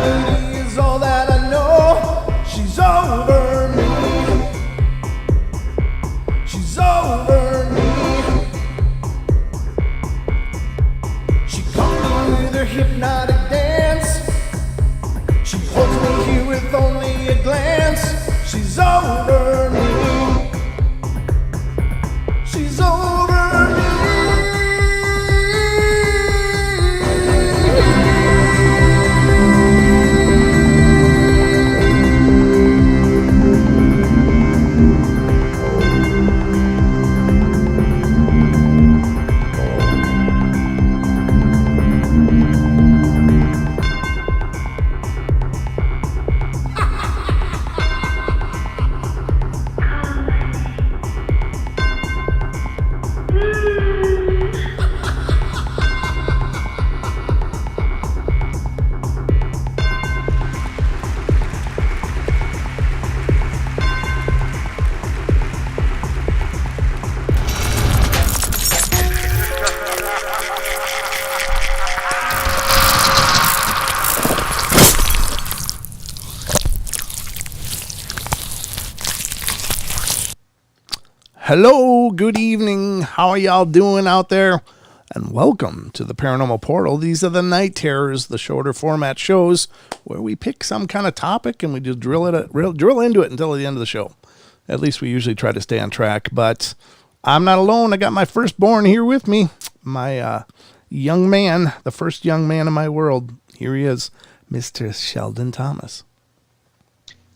lady is all that I know. She's over me. She's over me. She comes with her hypnotic dance. She holds me here with only a glance. She's over me. She's over me. Hello, good evening. How are y'all doing out there? And welcome to the Paranormal Portal. These are the Night Terrors, the shorter format shows where we pick some kind of topic and we just drill into it until the end of the show. At least we usually try to stay on track, but I'm not alone. I got my firstborn here with me, my young man, the first young man in my world. Here he is, Mr. Sheldon Thomas.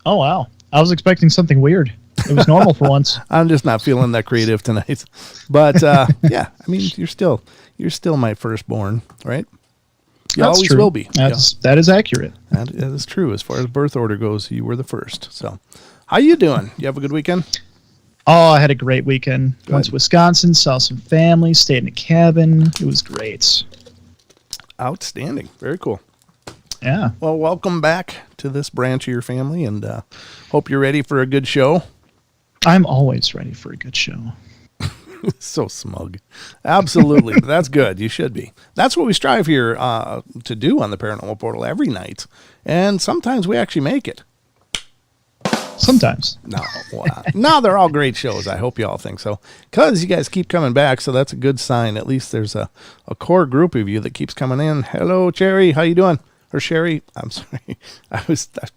Oh, wow. I was expecting something weird. It was normal for once. I'm just not feeling that creative tonight. But yeah, I mean, you're still my firstborn, right? You That's always true. will be. That is accurate. That is true. As far as birth order goes, you were the first. So, how you doing? You have a good weekend? Oh, I had a great weekend. Good. Went to Wisconsin, saw some family, stayed in a cabin. It was great. Outstanding. Very cool. Yeah. Well, welcome back to this branch of your family, and hope you're ready for a good show. I'm always ready for a good show. So smug. Absolutely. That's good. You should be. That's what we strive here to do on the Paranormal Portal every night. And sometimes we actually make it. Sometimes. No, they're all great shows. I hope you all think so. Because you guys keep coming back, so that's a good sign. At least there's a core group of you that keeps coming in. Hello, Cherry. How you doing? Or Sherry, I'm sorry.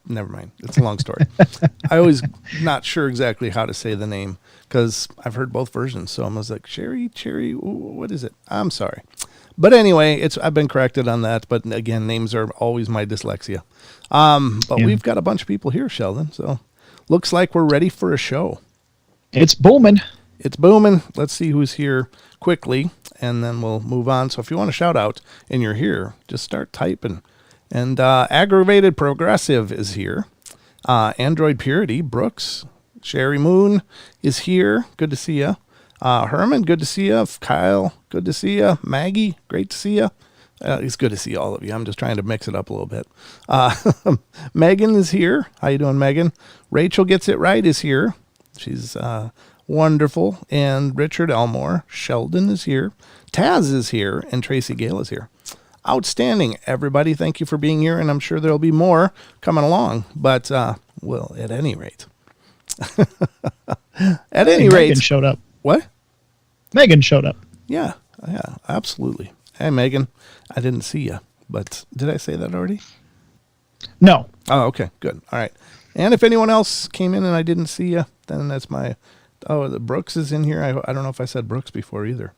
Never mind. It's a long story. I was not sure exactly how to say the name because I've heard both versions. So I was like, Sherry, Cherry, what is it? I'm sorry. But anyway, I've been corrected on that. But again, names are always my dyslexia. But We've got a bunch of people here, Sheldon. So looks like we're ready for a show. It's booming. It's booming. Let's see who's here quickly, and then we'll move on. So if you want to shout out and you're here, just start typing. And Aggravated Progressive is here. Android Purity, Brooks, Sherry Moon is here. Good to see you. Herman, good to see you. Kyle, good to see you. Maggie, great to see you. It's good to see all of you. I'm just trying to mix it up a little bit. Megan is here. How you doing, Megan? Rachel Gets It Right is here. She's wonderful. And Richard Elmore. Sheldon is here. Taz is here. And Tracy Gale is here. Outstanding, everybody. Thank you for being here, and I'm sure there'll be more coming along. But, well, at any rate. Megan showed up. What? Megan showed up. Yeah, absolutely. Hey, Megan, I didn't see you, but did I say that already? No. Oh, okay, good. All right. And if anyone else came in and I didn't see you, then that's the Brooks is in here. I don't know if I said Brooks before either.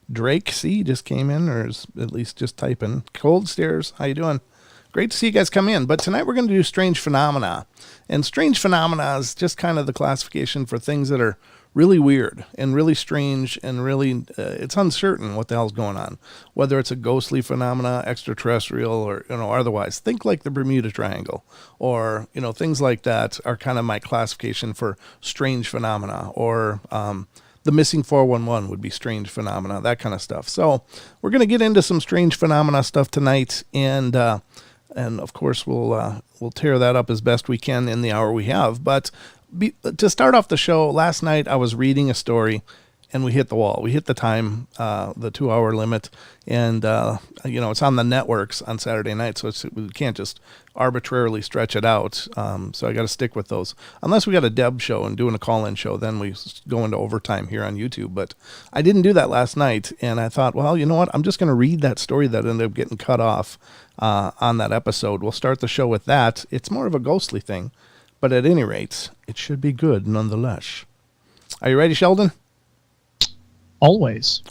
Drake C just came in, or is at least just typing. Cold Stairs, how you doing? Great to see you guys come in. But tonight we're going to do strange phenomena. And strange phenomena is just kind of the classification for things that are really weird and really strange and really, it's uncertain what the hell's going on. Whether it's a ghostly phenomena, extraterrestrial, or, otherwise. Think like the Bermuda Triangle or, things like that are kind of my classification for strange phenomena, or, the missing 411 would be strange phenomena, that kind of stuff. So we're going to get into some strange phenomena stuff tonight, and of course we'll tear that up as best we can in the hour we have. But to start off the show, last night I was reading a story, and we hit the wall. We hit the time, the 2-hour limit, and it's on the networks on Saturday night, so we can't just arbitrarily stretch it out. So I got to stick with those, unless we got a Deb show and doing a call-in show. Then we go into overtime here on YouTube. But I didn't do that last night, and I thought, well, you know what? I'm just going to read that story that ended up getting cut off on that episode. We'll start the show with that. It's more of a ghostly thing, but at any rate, it should be good nonetheless. Are you ready, Sheldon? Always.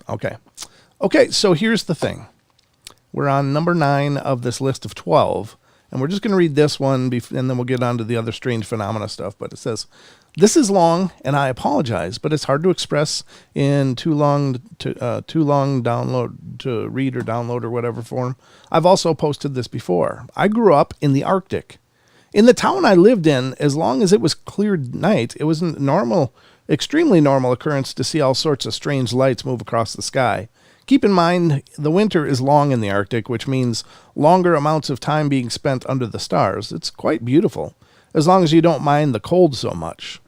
Okay, so here's the thing. We're on number 9 of this list of 12, and we're just going to read this one, and then we'll get on to the other strange phenomena stuff. But it says, "This is long, and I apologize, but it's hard to express in too long download to read or download or whatever form. I've also posted this before. I grew up in the Arctic. In the town I lived in, as long as it was clear night, it was extremely normal occurrence to see all sorts of strange lights move across the sky. Keep in mind, the winter is long in the Arctic, which means longer amounts of time being spent under the stars. It's quite beautiful, as long as you don't mind the cold so much.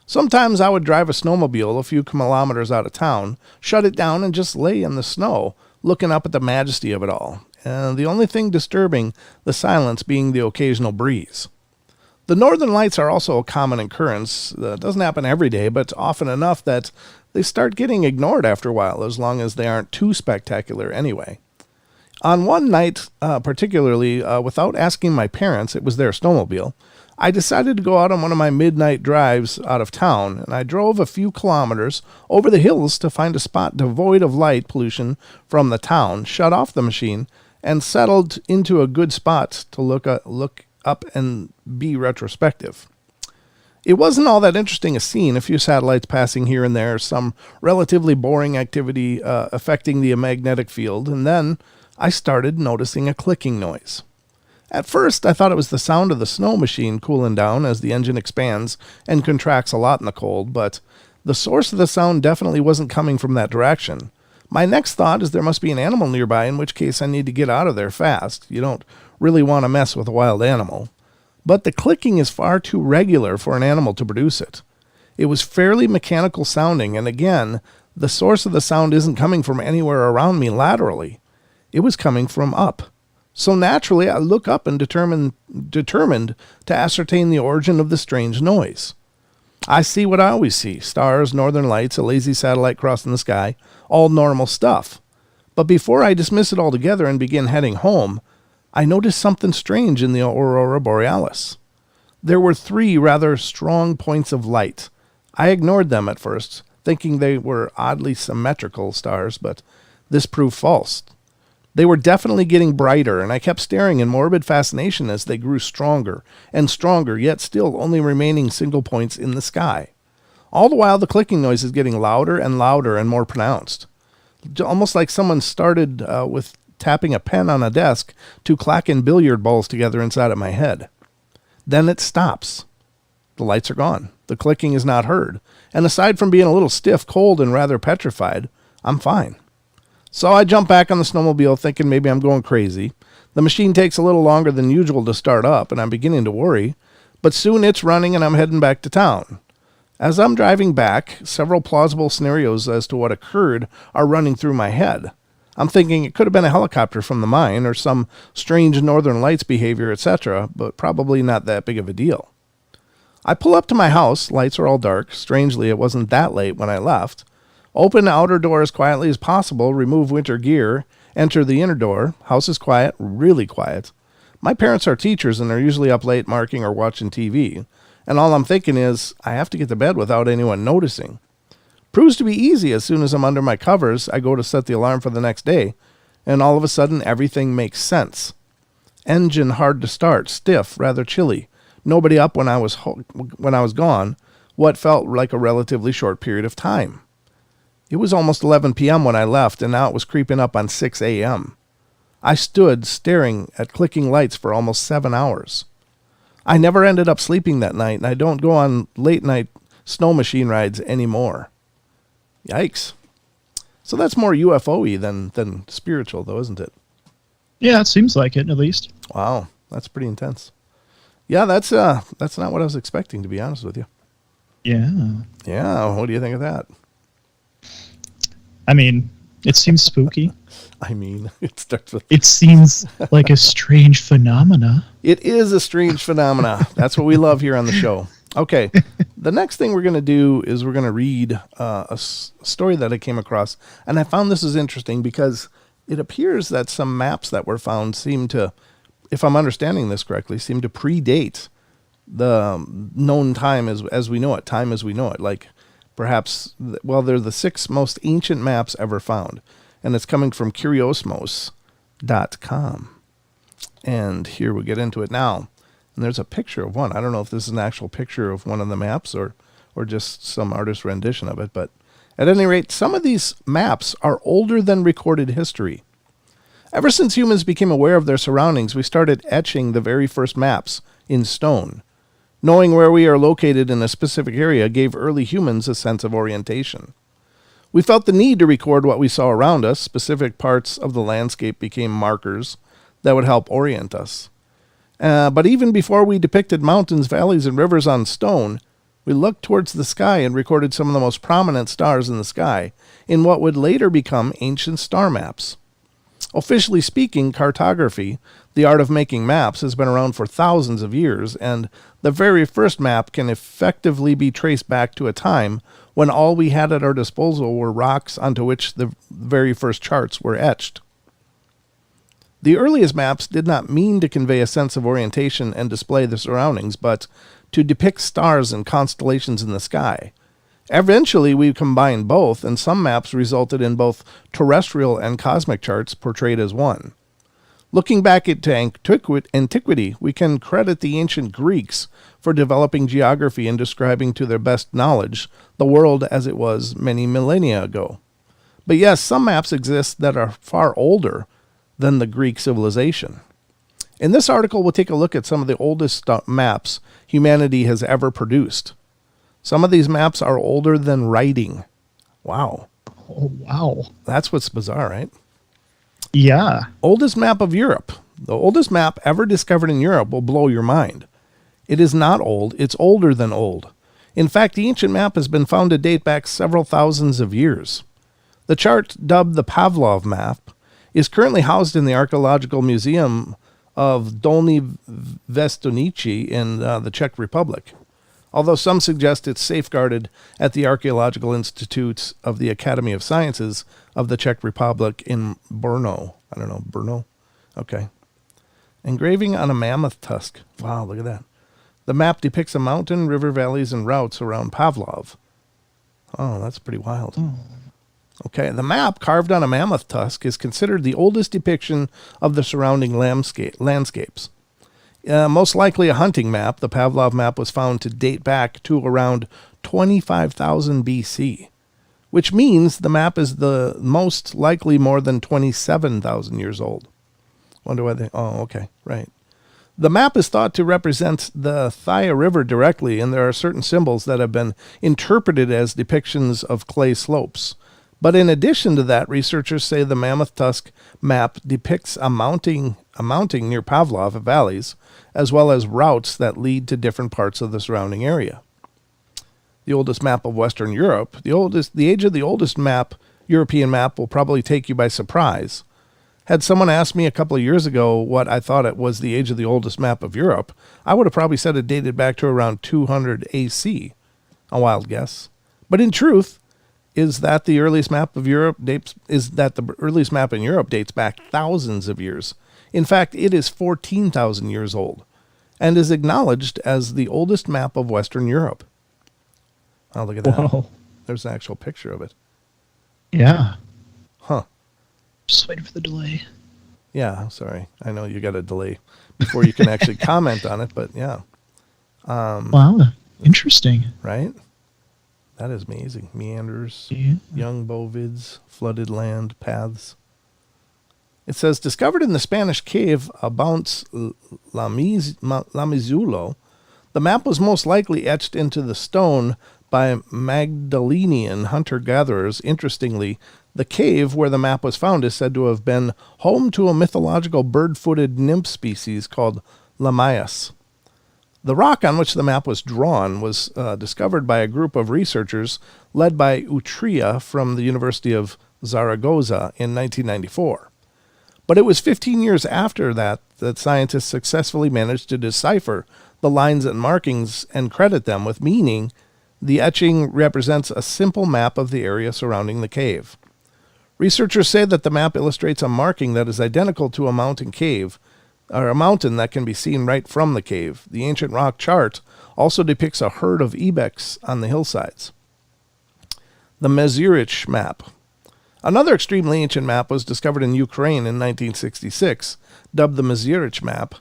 Sometimes I would drive a snowmobile a few kilometers out of town, shut it down, and just lay in the snow, looking up at the majesty of it all, and the only thing disturbing the silence being the occasional breeze. The northern lights are also a common occurrence. It doesn't happen every day, but often enough that they start getting ignored after a while, as long as they aren't too spectacular anyway. On one night, particularly, without asking my parents, it was their snowmobile, I decided to go out on one of my midnight drives out of town, and I drove a few kilometers over the hills to find a spot devoid of light pollution from the town, shut off the machine, and settled into a good spot to look up and be retrospective. It wasn't all that interesting a scene, a few satellites passing here and there, some relatively boring activity affecting the magnetic field, and then I started noticing a clicking noise. At first, I thought it was the sound of the snow machine cooling down as the engine expands and contracts a lot in the cold, but the source of the sound definitely wasn't coming from that direction. My next thought is there must be an animal nearby, in which case I need to get out of there fast. You don't really want to mess with a wild animal. But the clicking is far too regular for an animal to produce it. It was fairly mechanical sounding, and again, the source of the sound isn't coming from anywhere around me laterally. It was coming from up. So naturally, I look up and determined to ascertain the origin of the strange noise. I see what I always see: stars, northern lights, a lazy satellite crossing the sky, all normal stuff. But before I dismiss it altogether and begin heading home, I noticed something strange in the aurora borealis. There were 3 rather strong points of light. I ignored them at first, thinking they were oddly symmetrical stars, but this proved false. They were definitely getting brighter, and I kept staring in morbid fascination as they grew stronger and stronger, yet still only remaining single points in the sky. All the while, the clicking noise is getting louder and louder and more pronounced, almost like someone started with tapping a pen on a desk to clacking billiard balls together inside of my head. Then it stops. The lights are gone. The clicking is not heard, and aside from being a little stiff, cold, and rather petrified, I'm fine. So I jump back on the snowmobile, thinking maybe I'm going crazy. The machine takes a little longer than usual to start up, and I'm beginning to worry, but soon it's running and I'm heading back to town. As I'm driving back, several plausible scenarios as to what occurred are running through my head. I'm thinking it could have been a helicopter from the mine or some strange northern lights behavior, etc., but probably not that big of a deal. I pull up to my house. Lights are all dark. Strangely, it wasn't that late when I left. Open the outer door as quietly as possible, remove winter gear, enter the inner door. House is quiet, really quiet. My parents are teachers and are usually up late marking or watching TV, and all I'm thinking is, I have to get to bed without anyone noticing. Proves to be easy. As soon as I'm under my covers, I go to set the alarm for the next day, and all of a sudden everything makes sense. Engine hard to start, stiff, rather chilly. Nobody up when I was gone, what felt like a relatively short period of time. It was almost 11 p.m. when I left, and now it was creeping up on 6 a.m. I stood staring at clicking lights for almost 7 hours. I never ended up sleeping that night, and I don't go on late-night snow machine rides anymore. Yikes. So that's more UFO-y than spiritual, though, isn't it? Yeah, it seems like it, at least. Wow, that's pretty intense. Yeah, that's not what I was expecting, to be honest with you. Yeah. Yeah, what do you think of that? I mean, it seems spooky. I mean, it starts with... It seems like a strange phenomena. It is a strange phenomena. That's what we love here on the show. Okay, the next thing we're going to do is we're going to read a story that I came across. And I found this is interesting because it appears that some maps that were found seem to, if I'm understanding this correctly, seem to predate the known time as we know it, time as we know it. Like perhaps, well, they're the 6 most ancient maps ever found. And it's coming from curiosmos.com. And here we get into it now. And there's a picture of one. I don't know if this is an actual picture of one of the maps or just some artist's rendition of it. But at any rate, some of these maps are older than recorded history. Ever since humans became aware of their surroundings, we started etching the very first maps in stone. Knowing where we are located in a specific area gave early humans a sense of orientation. We felt the need to record what we saw around us. Specific parts of the landscape became markers that would help orient us. But even before we depicted mountains, valleys, and rivers on stone, we looked towards the sky and recorded some of the most prominent stars in the sky in what would later become ancient star maps. Officially speaking, cartography, the art of making maps, has been around for thousands of years, and the very first map can effectively be traced back to a time when all we had at our disposal were rocks onto which the very first charts were etched. The earliest maps did not mean to convey a sense of orientation and display the surroundings, but to depict stars and constellations in the sky. Eventually, we combined both, and some maps resulted in both terrestrial and cosmic charts portrayed as one. Looking back at antiquity, we can credit the ancient Greeks for developing geography and describing to their best knowledge the world as it was many millennia ago. But yes, some maps exist that are far older than the Greek civilization. In this article, we'll take a look at some of the oldest maps humanity has ever produced. Some of these maps are older than writing. Wow. Oh, wow. That's what's bizarre, right? Yeah. Oldest map of Europe. The oldest map ever discovered in Europe will blow your mind. It is not old, it's older than old. In fact, the ancient map has been found to date back several thousands of years. The chart, dubbed the Pavlov map, is currently housed in the Archaeological Museum of Dolní Věstonice in the Czech Republic, although some suggest it's safeguarded at the Archaeological Institutes of the Academy of Sciences of the Czech Republic in Brno. I don't know, Brno? Okay. Engraving on a mammoth tusk. Wow, look at that. The map depicts a mountain, river valleys, and routes around Pavlov. Oh, that's pretty wild. Okay, the map carved on a mammoth tusk is considered the oldest depiction of the surrounding landscapes. Most likely a hunting map, the Pavlov map was found to date back to around 25,000 BC, which means the map is the most likely more than 27,000 years old. Wonder why they... Oh, okay, right. The map is thought to represent the Thaya River directly, and there are certain symbols that have been interpreted as depictions of clay slopes. But in addition to that, researchers say the Mammoth Tusk map depicts a mounting near Pavlov valleys, as well as routes that lead to different parts of the surrounding area. The oldest map of Western Europe, the age of the oldest European map will probably take you by surprise. Had someone asked me a couple of years ago what I thought it was the age of the oldest map of Europe, I would have probably said it dated back to around 200 AC. A wild guess. But in truth, is that the earliest map in Europe dates back thousands of years. In fact, it is 14,000 years old and is acknowledged as the oldest map of Western Europe. Oh, look at that. Whoa. There's an actual picture of it. Yeah. Huh. Just waiting for the delay. Yeah, sorry. I know you got a delay before you can actually comment on it, but yeah. Wow. Interesting. Right? That is amazing. Meanders, Yeah. young bovids, flooded land, paths. It says, discovered in the Spanish cave Abounce Lamizulo, the map was most likely etched into the stone by Magdalenian hunter-gatherers. Interestingly, the cave where the map was found is said to have been home to a mythological bird-footed nymph species called Lamias. The rock on which the map was drawn was discovered by a group of researchers led by Utria from the University of Zaragoza in 1994. But it was 15 years after that scientists successfully managed to decipher the lines and markings and credit them with meaning. The etching represents a simple map of the area surrounding the cave. Researchers say that the map illustrates a marking that is identical to a mountain cave, or a mountain that can be seen right from the cave. The ancient rock chart also depicts a herd of ibex on the hillsides. The Mezurich Map. Another extremely ancient map was discovered in Ukraine in 1966, dubbed the Mezurich Map.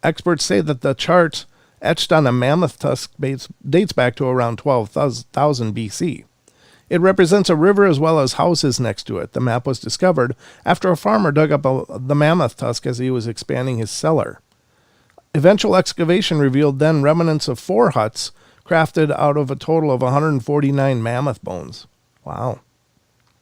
Experts say that the chart etched on a mammoth tusk dates back to around 12,000 BC. It represents a river as well as houses next to it. The map was discovered after a farmer dug up the mammoth tusk as he was expanding his cellar. Eventual excavation revealed then remnants of 4 huts crafted out of a total of 149 mammoth bones. Wow.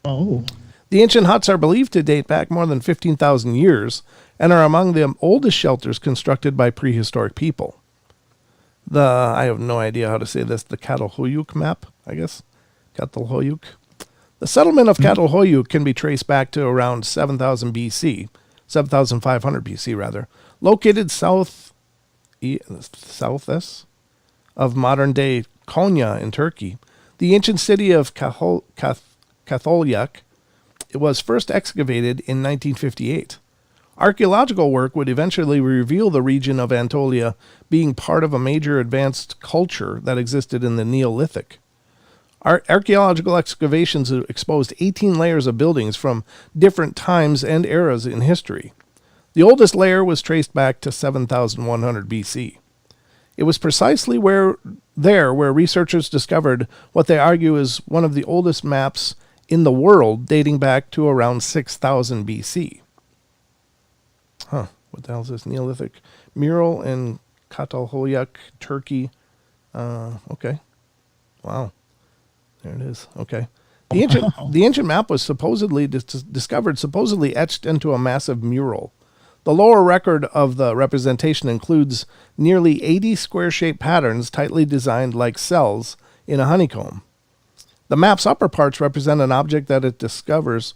Oh. The ancient huts are believed to date back more than 15,000 years and are among the oldest shelters constructed by prehistoric people. I have no idea how to say this, the Catalhoyuk map, I guess. Catalhoyuk. The settlement of Catalhoyuk can be traced back to around 7,000 BC, 7,500 BC rather, located southeast of modern-day Konya in Turkey. The ancient city of Katholyak was first excavated in 1958. Archaeological work would eventually reveal the region of Anatolia being part of a major advanced culture that existed in the Neolithic. Archaeological excavations exposed 18 layers of buildings from different times and eras in history. The oldest layer was traced back to 7,100 BC. It was precisely where researchers discovered what they argue is one of the oldest maps in the world, dating back to around 6,000 BC. Huh, what the hell is this? Neolithic mural in Catalhoyuk, Turkey. Okay. Wow. There it is. Okay. The ancient map was supposedly discovered, supposedly etched into a massive mural. The lower record of the representation includes nearly 80 square-shaped patterns tightly designed like cells in a honeycomb. The map's upper parts represent an object that discoverers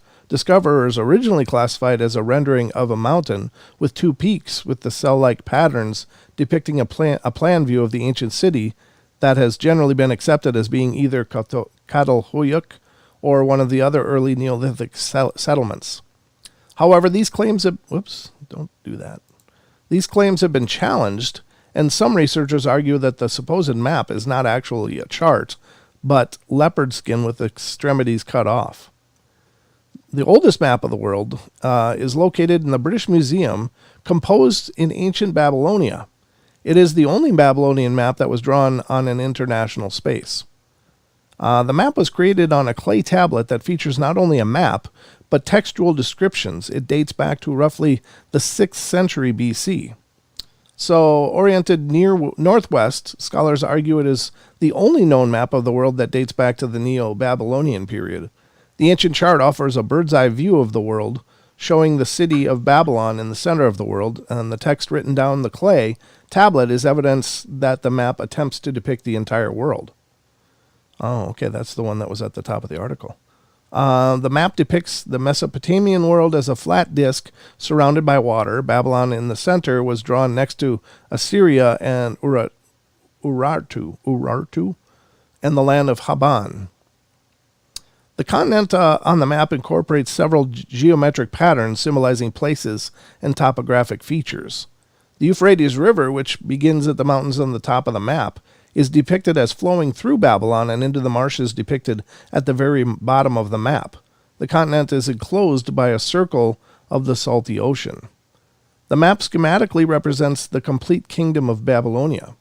originally classified as a rendering of a mountain with 2 peaks with the cell-like patterns depicting a plan view of the ancient city that has generally been accepted as being either Catalhoyuk or one of the other early Neolithic settlements. However, these claims have been challenged, and some researchers argue that the supposed map is not actually a chart, but leopard skin with extremities cut off. The oldest map of the world is located in the British Museum, composed in ancient Babylonia. It is the only Babylonian map that was drawn on an international space. The map was created on a clay tablet that features not only a map, but textual descriptions. It dates back to roughly the 6th century BC. So, oriented near northwest, scholars argue it is the only known map of the world that dates back to the Neo-Babylonian period. The ancient chart offers a bird's-eye view of the world, showing the city of Babylon in the center of the world, and the text written down the clay tablet is evidence that the map attempts to depict the entire world. Oh, okay, that's the one that was at the top of the article. The map depicts the Mesopotamian world as a flat disk surrounded by water. Babylon in the center was drawn next to Assyria and Urartu, and the land of Haban. The continent on the map incorporates several geometric patterns symbolizing places and topographic features. The Euphrates River, which begins at the mountains on the top of the map, is depicted as flowing through Babylon and into the marshes depicted at the very bottom of the map. The continent is enclosed by a circle of the salty ocean. The map schematically represents the complete kingdom of Babylonia.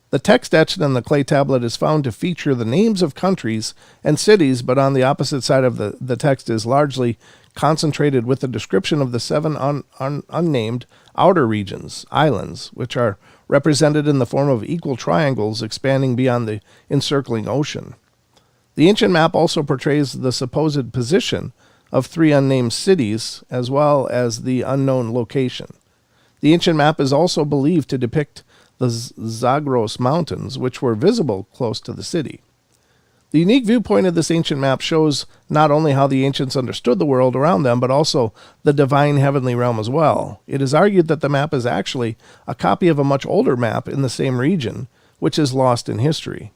The text etched on the clay tablet is found to feature the names of countries and cities, but on the opposite side of the text is largely concentrated with a description of the 7 unnamed outer regions, islands, which are represented in the form of equal triangles expanding beyond the encircling ocean. The ancient map also portrays the supposed position of 3 unnamed cities, as well as the unknown location. The ancient map is also believed to depict the Zagros Mountains, which were visible close to the city. The unique viewpoint of this ancient map shows not only how the ancients understood the world around them, but also the divine heavenly realm as well. It is argued that the map is actually a copy of a much older map in the same region, which is lost in history.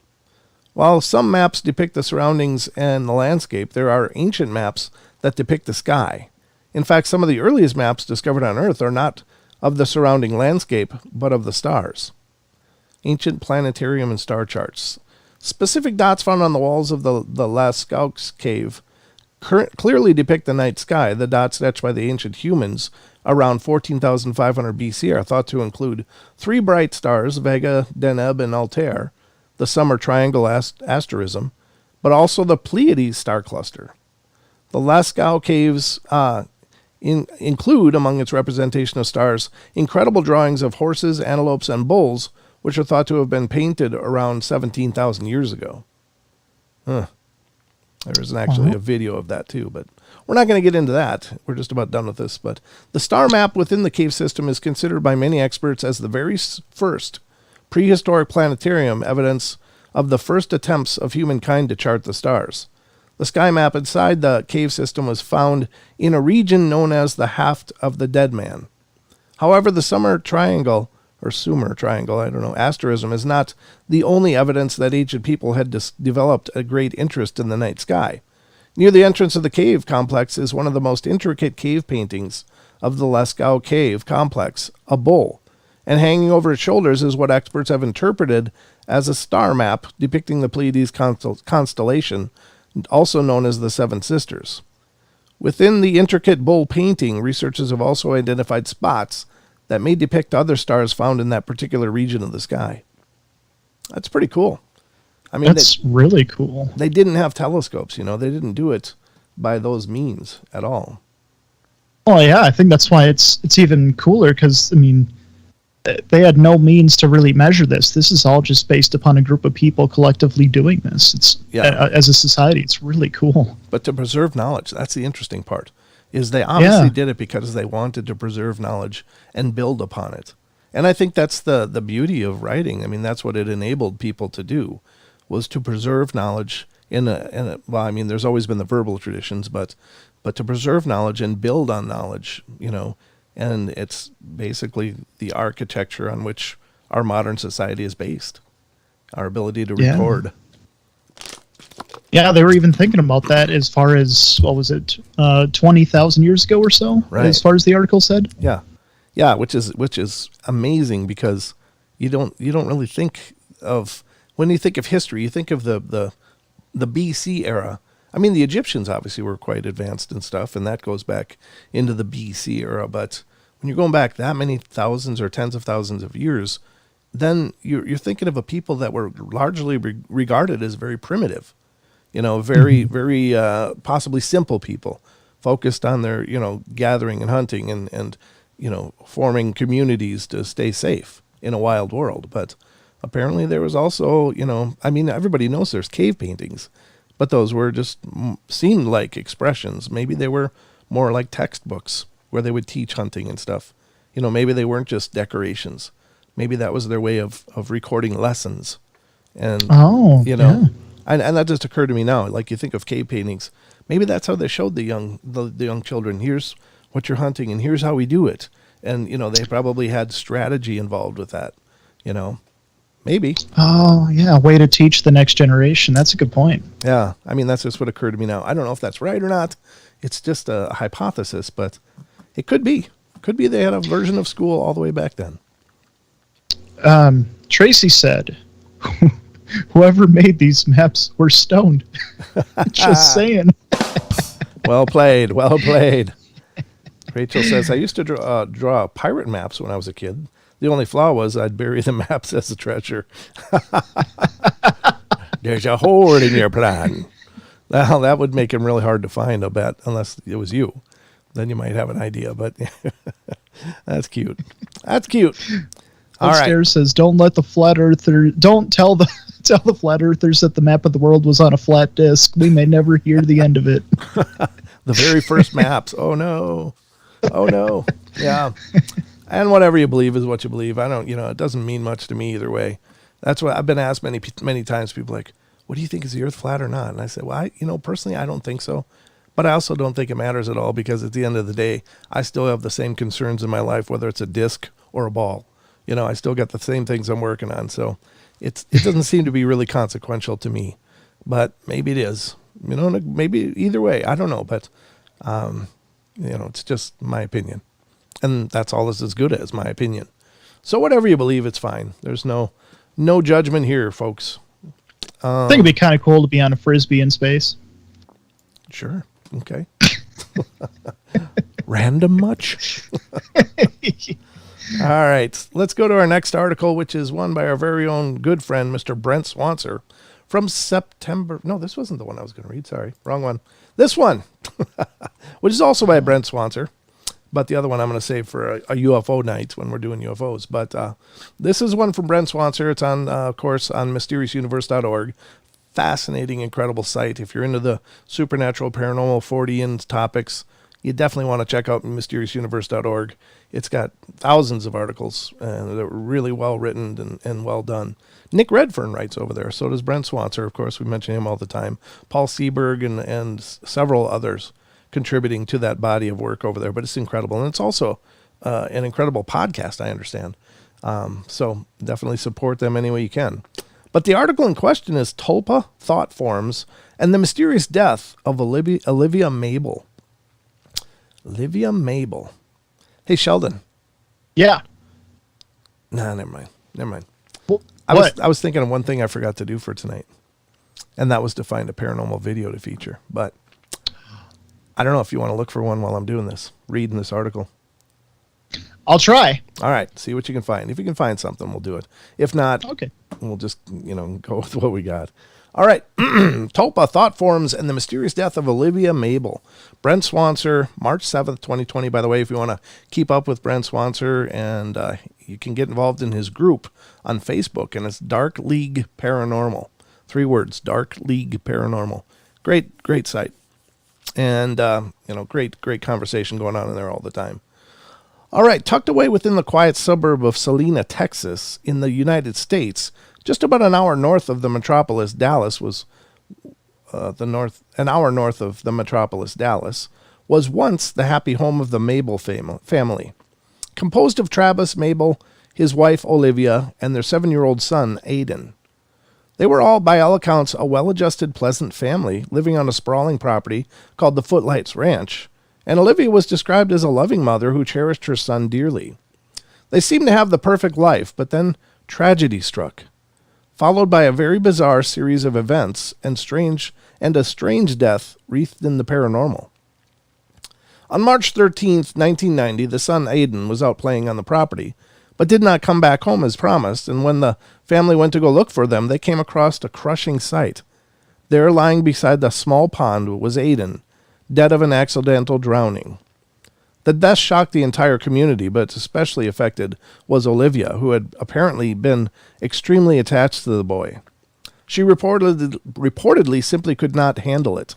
While some maps depict the surroundings and the landscape, there are ancient maps that depict the sky. In fact, some of the earliest maps discovered on Earth are not of the surrounding landscape, but of the stars. Ancient planetarium and star charts. Specific dots found on the walls of the Lascaux cave clearly depict the night sky. The dots etched by the ancient humans around 14,500 BC are thought to include 3 bright stars, Vega, Deneb, and Altair, the summer triangle asterism, but also the Pleiades star cluster. The Lascaux caves include, among its representation of stars, incredible drawings of horses, antelopes, and bulls, which are thought to have been painted around 17,000 years ago. There isn't actually a video of that too, but we're not going to get into that. We're just about done with this. But the star map within the cave system is considered by many experts as the very first prehistoric planetarium, evidence of the first attempts of humankind to chart the stars. The sky map inside the cave system was found in a region known as the Haft of the Dead Man. However, the Sumer Triangle, asterism is not the only evidence that ancient people had developed a great interest in the night sky. Near the entrance of the cave complex is one of the most intricate cave paintings of the Lascaux cave complex, a bull, and hanging over its shoulders is what experts have interpreted as a star map depicting the Pleiades constellation, also known as the Seven Sisters. Within the intricate bull painting, researchers have also identified spots that may depict other stars found in that particular region of the sky. That's pretty cool. I mean, that's really cool. They didn't have telescopes, They didn't do it by those means at all. Oh yeah, I think that's why it's even cooler because, I mean, they had no means to really measure this. This is all just based upon a group of people collectively doing this. As a society, it's really cool. But to preserve knowledge, that's the interesting part, is they obviously did it because they wanted to preserve knowledge and build upon it. And I think that's the beauty of writing. I mean, that's what it enabled people to do, was to preserve knowledge well, I mean, there's always been the verbal traditions, but to preserve knowledge and build on knowledge, and it's basically the architecture on which our modern society is based, our ability to record. Yeah, they were even thinking about that as far as, 20,000 years ago or so, right, as far as the article said. Yeah, which is amazing because you don't really think of, when you think of history, you think of the BC era. I mean, the Egyptians obviously were quite advanced and stuff, and that goes back into the BC era. But when you're going back that many thousands or tens of thousands of years, then you're thinking of a people that were largely regarded as very primitive, very possibly simple people, focused on their, gathering and hunting and forming communities to stay safe in a wild world. But apparently there was also, I mean, everybody knows there's cave paintings, but those were just seemed like expressions. Maybe they were more like textbooks where they would teach hunting and stuff. Maybe they weren't just decorations. Maybe that was their way of recording lessons. And, and that just occurred to me now. Like, you think of cave paintings, maybe that's how they showed the young children, here's what you're hunting and here's how we do it. And, they probably had strategy involved with that, maybe. Oh, yeah, way to teach the next generation. That's a good point. Yeah, I mean, that's just what occurred to me now. I don't know if that's right or not. It's just a hypothesis, but it could be. Could be they had a version of school all the way back then. Tracy said, whoever made these maps were stoned. Just saying. Well played. Rachel says, I used to draw pirate maps when I was a kid. The only flaw was I'd bury the maps as a treasure. There's a hoard in your plan. Well, that would make him really hard to find, I'll bet, unless it was you. Then you might have an idea, but that's cute. All Upstairs right. Says, don't let the flat earther, don't tell the flat earthers that the map of the world was on a flat disk. We may never hear the end of it. The very first maps. Oh no. Yeah. And whatever you believe is what you believe. I don't, it doesn't mean much to me either way. That's what I've been asked many times. People like, what do you think? Is the earth flat or not? And I said, well, personally, I don't think so. But I also don't think it matters at all, because at the end of the day, I still have the same concerns in my life, whether it's a disc or a ball. I still got the same things I'm working on. So it doesn't seem to be really consequential to me, but maybe it is. Maybe either way, I don't know. But, it's just my opinion. And that's all this is good as, my opinion. So whatever you believe, it's fine. There's no judgment here, folks. I think it'd be kind of cool to be on a Frisbee in space. Sure. Okay. Random much? All right. Let's go to our next article, which is one by our very own good friend, Mr. Brent Swancer, from September. No, this wasn't the one I was going to read. Sorry. Wrong one. This one, which is also by Brent Swancer. But the other one I'm going to save for a UFO night when we're doing UFOs. But this is one from Brent Swancer. It's on, of course, on mysteriousuniverse.org. Fascinating, incredible site. If you're into the supernatural, paranormal, Fortean topics, you definitely want to check out mysteriousuniverse.org. It's got thousands of articles, and they're really well written and well done. Nick Redfern writes over there. So does Brent Swancer. Of course, we mention him all the time. Paul Seberg and several others contributing to that body of work over there. But it's incredible. And it's also an incredible podcast, I understand. So definitely support them any way you can. But the article in question is Tulpa, Thought Forms, and the Mysterious Death of Olivia Mabel. Olivia Mabel. Hey, Sheldon. Yeah. Nah, never mind. Well, I was thinking of one thing I forgot to do for tonight, and that was to find a paranormal video to feature. But I don't know if you want to look for one while I'm doing this, reading this article. I'll try. All right, see what you can find. If you can find something, we'll do it. If not, okay, we'll just go with what we got. All right, Tulpa, Thought Forms, and the Mysterious Death of Olivia Mabel. Brent Swancer, March 7th, 2020. By the way, if you want to keep up with Brent Swancer, and you can get involved in his group on Facebook, and it's Dark League Paranormal. 3 words, Dark League Paranormal. Great site. And, great conversation going on in there all the time. All right, tucked away within the quiet suburb of Salina, Texas, in the United States, just about an hour north of the metropolis, Dallas was an hour north of the metropolis, Dallas, was once the happy home of the Mabel family. Composed of Travis Mabel, his wife Olivia, and their 7-year-old son, Aiden. They were all, by all accounts, a well-adjusted, pleasant family living on a sprawling property called the Footlights Ranch, and Olivia was described as a loving mother who cherished her son dearly. They seemed to have the perfect life, but then tragedy struck, followed by a very bizarre series of events and a strange death wreathed in the paranormal. On March 13th, 1990, the son Aiden was out playing on the property, but did not come back home as promised, and when the family went to go look for them, they came across a crushing sight. There, lying beside the small pond, was Aiden, dead of an accidental drowning. The death shocked the entire community, but especially affected was Olivia, who had apparently been extremely attached to the boy. She reportedly simply could not handle it.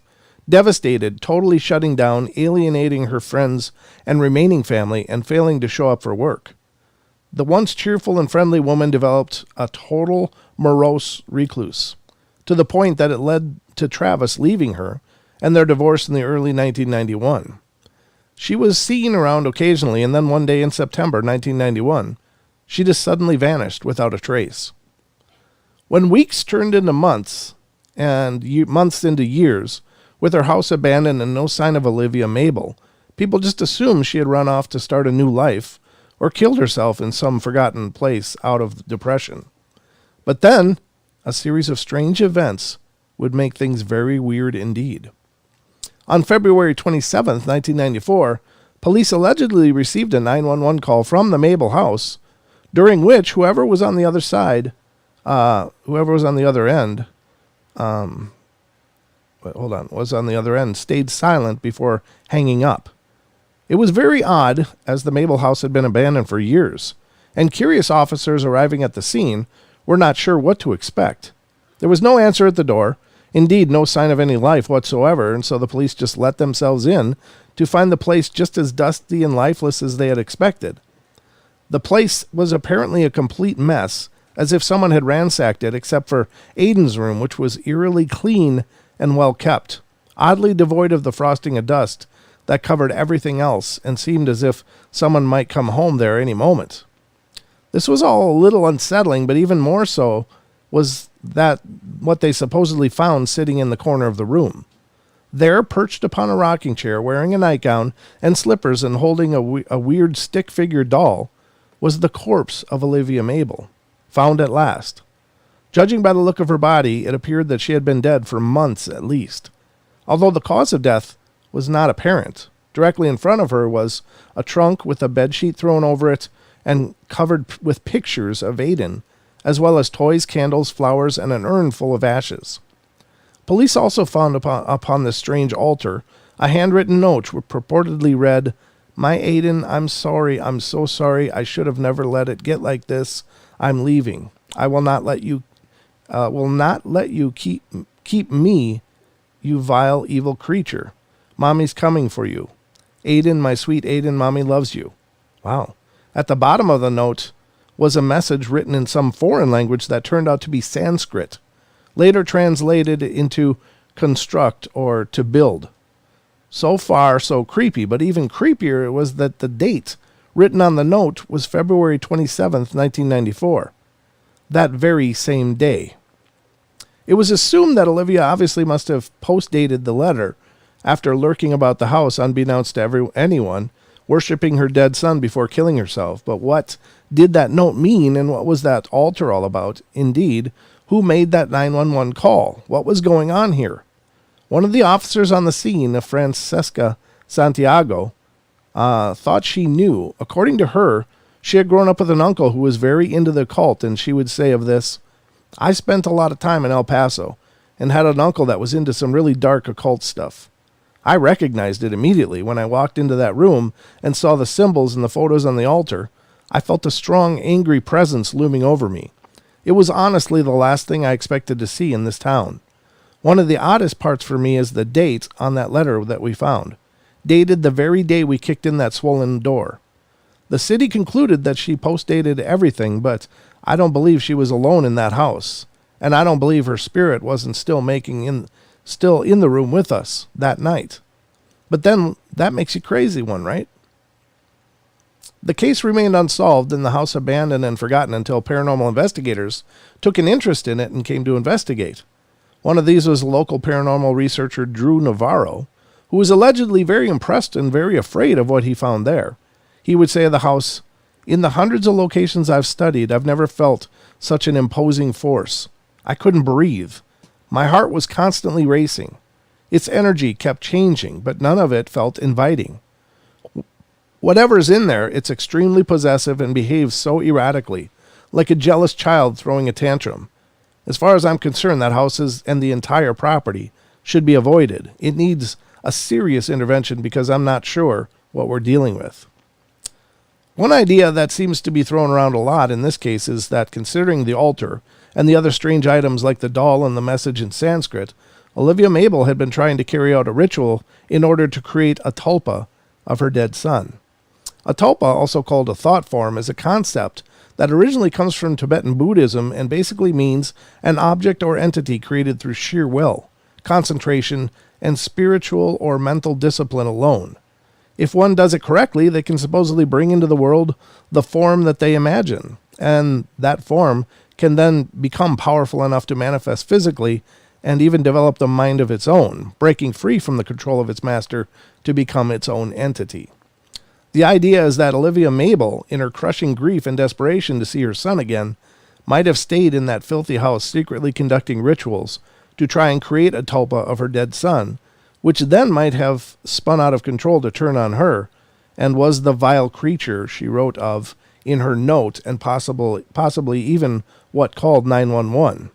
Devastated, totally shutting down, alienating her friends and remaining family, and failing to show up for work. The once cheerful and friendly woman developed a total morose recluse, to the point that it led to Travis leaving her and their divorce in the early 1991. She was seen around occasionally, and then one day in September 1991, she just suddenly vanished without a trace. When weeks turned into months, and months into years, with her house abandoned and no sign of Olivia Mabel, people just assumed she had run off to start a new life or killed herself in some forgotten place out of depression. But then, a series of strange events would make things very weird indeed. On February 27, 1994, police allegedly received a 911 call from the Mabel house, during which whoever was on the other end, stayed silent before hanging up. It was very odd, as the Mabel house had been abandoned for years, and curious officers arriving at the scene were not sure what to expect. There was no answer at the door, indeed no sign of any life whatsoever, and so the police just let themselves in to find the place just as dusty and lifeless as they had expected. The place was apparently a complete mess, as if someone had ransacked it except for Aiden's room, which was eerily clean and well kept, oddly devoid of the frosting of dust that covered everything else and seemed as if someone might come home there any moment. This was all a little unsettling, but even more so was that what they supposedly found sitting in the corner of the room. There, perched upon a rocking chair, wearing a nightgown and slippers and holding a weird stick-figure doll, was the corpse of Olivia Mabel, found at last. Judging by the look of her body, it appeared that she had been dead for months at least, although the cause of death was not apparent. Directly in front of her was a trunk with a bedsheet thrown over it and covered with pictures of Aiden, as well as toys, candles, flowers, and an urn full of ashes. Police also found upon this strange altar a handwritten note which purportedly read, "My Aiden, I'm sorry, I'm so sorry, I should have never let it get like this. I'm leaving. I will not let you keep me, you vile, evil creature. Mommy's coming for you. Aiden, my sweet Aiden, Mommy loves you." Wow. At the bottom of the note was a message written in some foreign language that turned out to be Sanskrit, later translated into construct or to build. So far, so creepy, but even creepier was that the date written on the note was February 27th, 1994, that very same day. It was assumed that Olivia obviously must have post-dated the letter after lurking about the house unbeknownst to anyone, worshipping her dead son before killing herself. But what did that note mean, and what was that altar all about? Indeed, who made that 911 call? What was going on here? One of the officers on the scene, Francesca Santiago, thought she knew. According to her, she had grown up with an uncle who was very into the occult, and she would say of this, "I spent a lot of time in El Paso and had an uncle that was into some really dark occult stuff. I recognized it immediately when I walked into that room and saw the symbols and the photos on the altar. I felt a strong, angry presence looming over me. It was honestly the last thing I expected to see in this town. One of the oddest parts for me is the date on that letter that we found, dated the very day we kicked in that swollen door. The city concluded that she post-dated everything, but I don't believe she was alone in that house, and I don't believe her spirit wasn't still in the room with us that night. But then that makes you crazy one, right?" The case remained unsolved and the house abandoned and forgotten until paranormal investigators took an interest in it and came to investigate. One of these was local paranormal researcher Drew Navarro, who was allegedly very impressed and very afraid of what he found there. He would say of the house, "In the hundreds of locations I've studied, I've never felt such an imposing force. I couldn't breathe. My heart was constantly racing. Its energy kept changing, but none of it felt inviting. Whatever's in there, it's extremely possessive and behaves so erratically, like a jealous child throwing a tantrum. As far as I'm concerned, that house and the entire property should be avoided. It needs a serious intervention because I'm not sure what we're dealing with." One idea that seems to be thrown around a lot in this case is that considering the altar and the other strange items like the doll and the message in Sanskrit, Olivia Mabel had been trying to carry out a ritual in order to create a tulpa of her dead son. A tulpa, also called a thought form, is a concept that originally comes from Tibetan Buddhism and basically means an object or entity created through sheer will, concentration, and spiritual or mental discipline alone. If one does it correctly, they can supposedly bring into the world the form that they imagine, and that form can then become powerful enough to manifest physically and even develop the mind of its own, breaking free from the control of its master to become its own entity. The idea is that Olivia Mabel, in her crushing grief and desperation to see her son again, might have stayed in that filthy house secretly conducting rituals to try and create a tulpa of her dead son, which then might have spun out of control to turn on her, and was the vile creature she wrote of in her note and possibly even what called 911.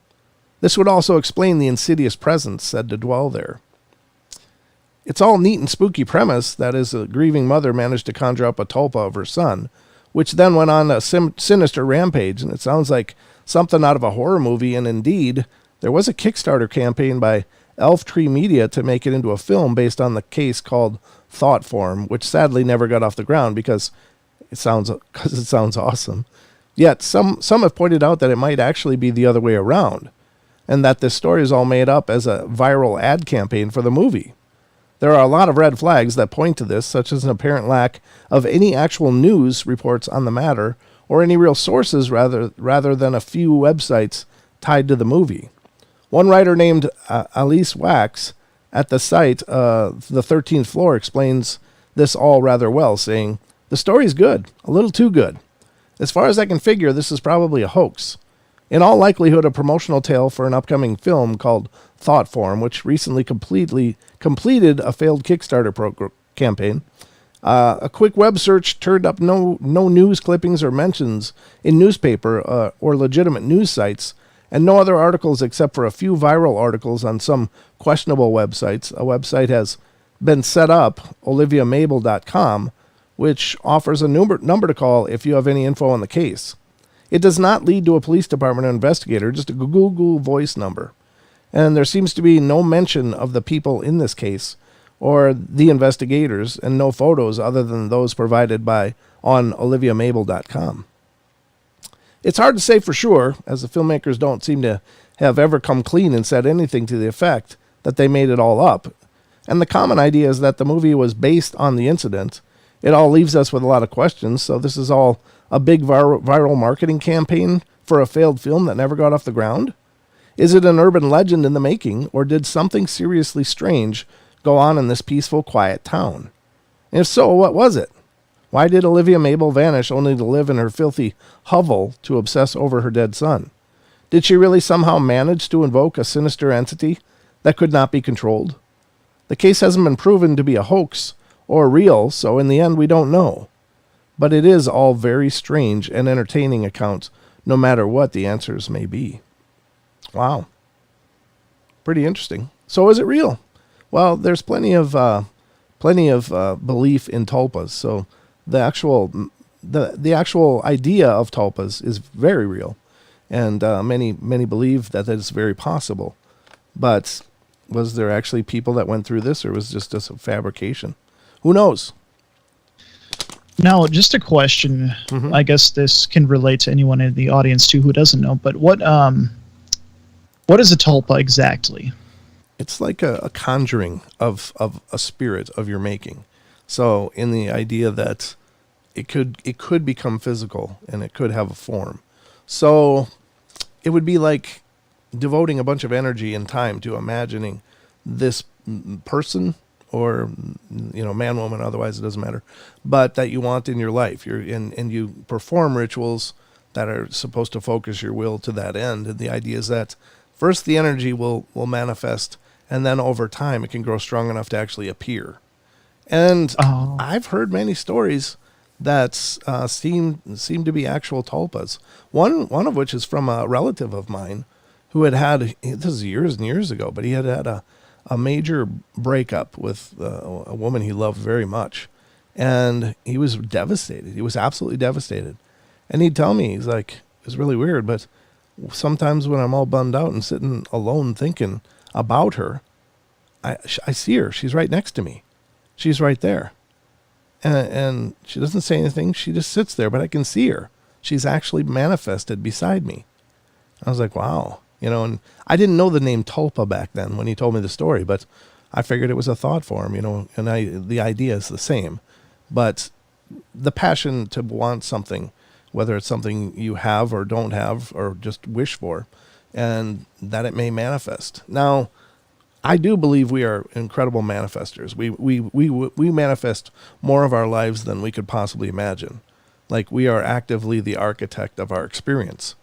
This would also explain the insidious presence said to dwell there. It's all neat and spooky premise that is a grieving mother managed to conjure up a tulpa of her son, which then went on a sinister rampage, and it sounds like something out of a horror movie, and indeed, there was a Kickstarter campaign by Elf Tree Media to make it into a film based on the case called Thought Form, which sadly never got off the ground because it sounds awesome. Yet some have pointed out that it might actually be the other way around, and that this story is all made up as a viral ad campaign for the movie. There are a lot of red flags that point to this, such as an apparent lack of any actual news reports on the matter, or any real sources rather than a few websites tied to the movie. One writer named Alice Wax at the site, the 13th Floor, explains this all rather well, saying, "The story's good, a little too good. As far as I can figure, this is probably a hoax. In all likelihood, a promotional tale for an upcoming film called Thought Form, which recently completed a failed Kickstarter campaign. A quick web search turned up no news clippings or mentions in newspaper or legitimate news sites, and no other articles except for a few viral articles on some questionable websites. A website has been set up, oliviamabel.com, which offers a number to call if you have any info on the case. It does not lead to a police department or investigator, just a Google Voice number. And there seems to be no mention of the people in this case or the investigators, and no photos other than those provided on oliviamabel.com. It's hard to say for sure, as the filmmakers don't seem to have ever come clean and said anything to the effect that they made it all up. And the common idea is that the movie was based on the incident. It all leaves us with a lot of questions, so this is all a big viral marketing campaign for a failed film that never got off the ground? Is it an urban legend in the making, or did something seriously strange go on in this peaceful, quiet town? And if so, what was it? Why did Olivia Mabel vanish only to live in her filthy hovel to obsess over her dead son? Did she really somehow manage to invoke a sinister entity that could not be controlled? The case hasn't been proven to be a hoax or real, so in the end we don't know. But it is all very strange and entertaining accounts, no matter what the answers may be. Wow. Pretty interesting. So is it real? Well, there's plenty of belief in tulpas. So the actual idea of tulpas is very real, and many believe that it's very possible. But was there actually people that went through this, or was it just a fabrication? Who knows? Now, just a question. Mm-hmm. I guess this can relate to anyone in the audience too who doesn't know. But what is a tulpa exactly? It's like a conjuring of a spirit of your making. So in the idea that it could become physical and it could have a form. So it would be like devoting a bunch of energy and time to imagining this person, or man, woman, otherwise it doesn't matter, but that you want in your life. And you perform rituals that are supposed to focus your will to that end. And the idea is that first the energy will manifest, and then over time it can grow strong enough to actually appear. And I've heard many stories that seem to be actual tulpas. One of which is from a relative of mine who had this is years and years ago, but he had a major breakup with a woman he loved very much, and he was devastated. He was absolutely devastated. And he'd tell me, he's like, it's really weird, but sometimes when I'm all bummed out and sitting alone thinking about her, I see her. She's right next to me. She's right there. And she doesn't say anything. She just sits there, but I can see her. She's actually manifested beside me. I was like, wow. And I didn't know the name Tulpa back then when he told me the story, but I figured it was a thought form, and the idea is the same. But the passion to want something, whether it's something you have or don't have or just wish for, and that it may manifest. Now, I do believe we are incredible manifestors. We manifest more of our lives than we could possibly imagine. Like, we are actively the architect of our experience.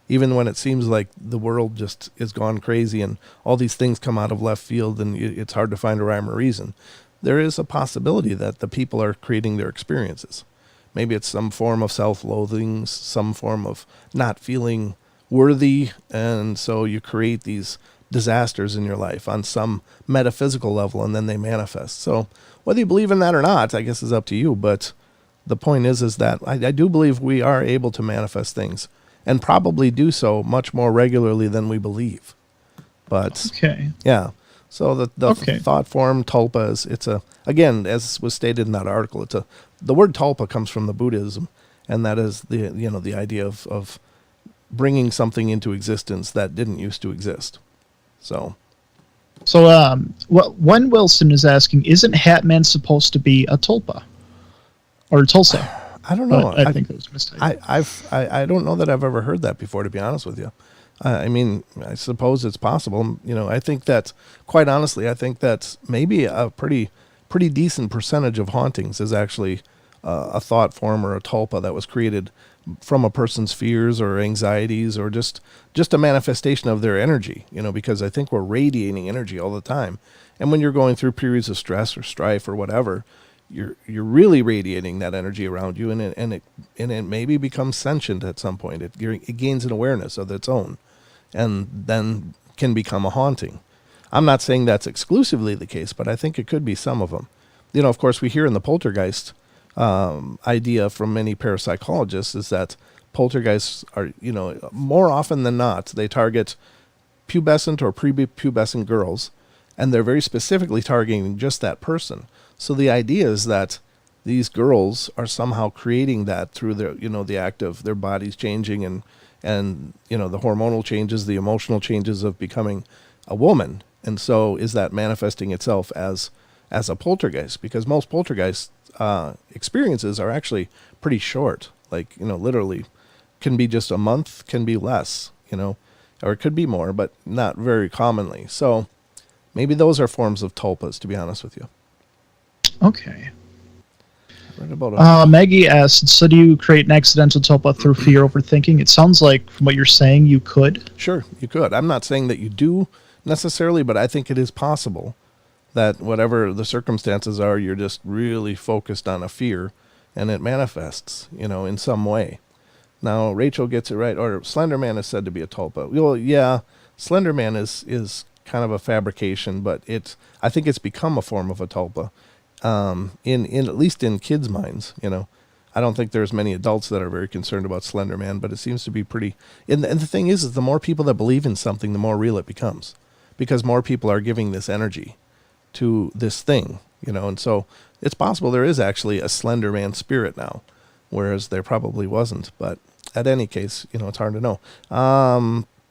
Even when it seems like the world just is gone crazy and all these things come out of left field and it's hard to find a rhyme or reason, there is a possibility that the people are creating their experiences. Maybe it's some form of self-loathing, some form of not feeling worthy, and so you create these disasters in your life on some metaphysical level, and then they manifest. So whether you believe in that or not, I guess is up to you, but the point is that I do believe we are able to manifest things, and probably do so much more regularly than we believe. But yeah, so the thought form tulpa is, again, as was stated in that article, the word tulpa comes from the Buddhism, and that is the idea of bringing something into existence that didn't used to exist. So when Wilson is asking, isn't Hatman supposed to be a Tulpa or Tulsa? I don't know. I think it was mistaken. I don't know that I've ever heard that before, to be honest with you. I mean, I suppose it's possible. I think that, quite honestly, I think that maybe a pretty decent percentage of hauntings is actually a thought form or a tulpa that was created from a person's fears or anxieties or just a manifestation of their energy, because I think we're radiating energy all the time. And when you're going through periods of stress or strife or whatever, you're really radiating that energy around you, and it maybe becomes sentient at some point. It gains an awareness of its own, and then can become a haunting. I'm not saying that's exclusively the case, but I think it could be some of them. Of course, we hear in the poltergeist idea from many parapsychologists is that poltergeists are, more often than not, they target pubescent or prepubescent girls, and they're very specifically targeting just that person. So the idea is that these girls are somehow creating that through their, the act of their bodies changing and the hormonal changes, the emotional changes of becoming a woman. And so is that manifesting itself as a poltergeist? Because most poltergeist experiences are actually pretty short, like, literally can be just a month, can be less, or it could be more, but not very commonly. So maybe those are forms of tulpas, to be honest with you. Okay. Maggie asked, so do you create an accidental tulpa through fear overthinking? It sounds like, from what you're saying, you could. Sure, you could. I'm not saying that you do necessarily, but I think it is possible that whatever the circumstances are, you're just really focused on a fear, and it manifests, in some way. Now, Rachel gets it right, or Slenderman is said to be a tulpa. Well, yeah, Slenderman is kind of a fabrication, but I think it's become a form of a tulpa. In at least in kids' minds, I don't think there's many adults that are very concerned about Slender Man, but it seems to be pretty. And the thing is the more people that believe in something, the more real it becomes, because more people are giving this energy to this thing, and so it's possible there is actually a Slender Man spirit now, whereas there probably wasn't. But at any case, it's hard to know.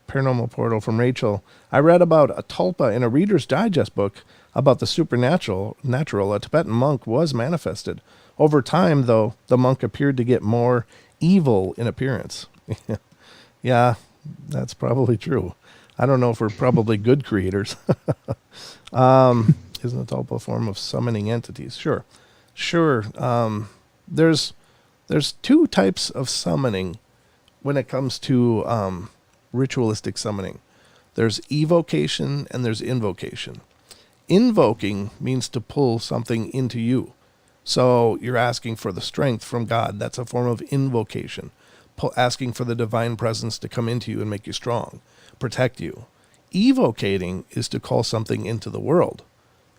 Paranormal Portal from Rachel. I read about a tulpa in a Reader's Digest book about the supernatural. A Tibetan monk was manifested. Over time, though, the monk appeared to get more evil in appearance. Yeah, that's probably true. I don't know if we're probably good creators. Isn't a tulpa a form of summoning entities? Sure. There's two types of summoning when it comes to ritualistic summoning. There's evocation and there's invocation. Invoking means to pull something into you. So you're asking for the strength from God. That's a form of invocation. Asking for the divine presence to come into you and make you strong, protect you. Evocating is to call something into the world.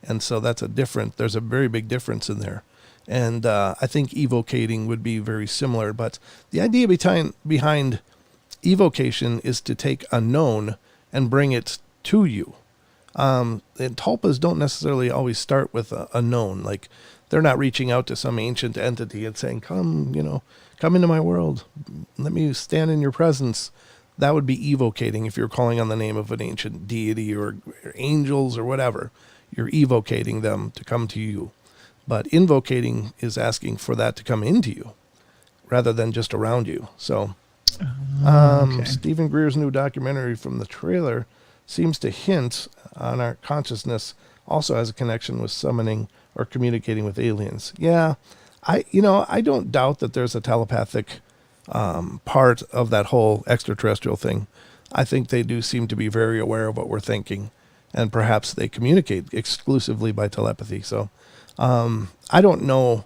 And so there's a very big difference in there. And I think evocating would be very similar. But the idea behind evocation is to take a known and bring it to you. And tulpas don't necessarily always start with a known. Like, they're not reaching out to some ancient entity and saying, come into my world. Let me stand in your presence. That would be evocating if you're calling on the name of an ancient deity or angels or whatever. You're evocating them to come to you. But invocating is asking for that to come into you rather than just around you. So okay. Stephen Greer's new documentary from the trailer seems to hint on our consciousness also has a connection with summoning or communicating with aliens. Yeah, I don't doubt that there's a telepathic part of that whole extraterrestrial thing. I think they do seem to be very aware of what we're thinking, and perhaps they communicate exclusively by telepathy. So I don't know.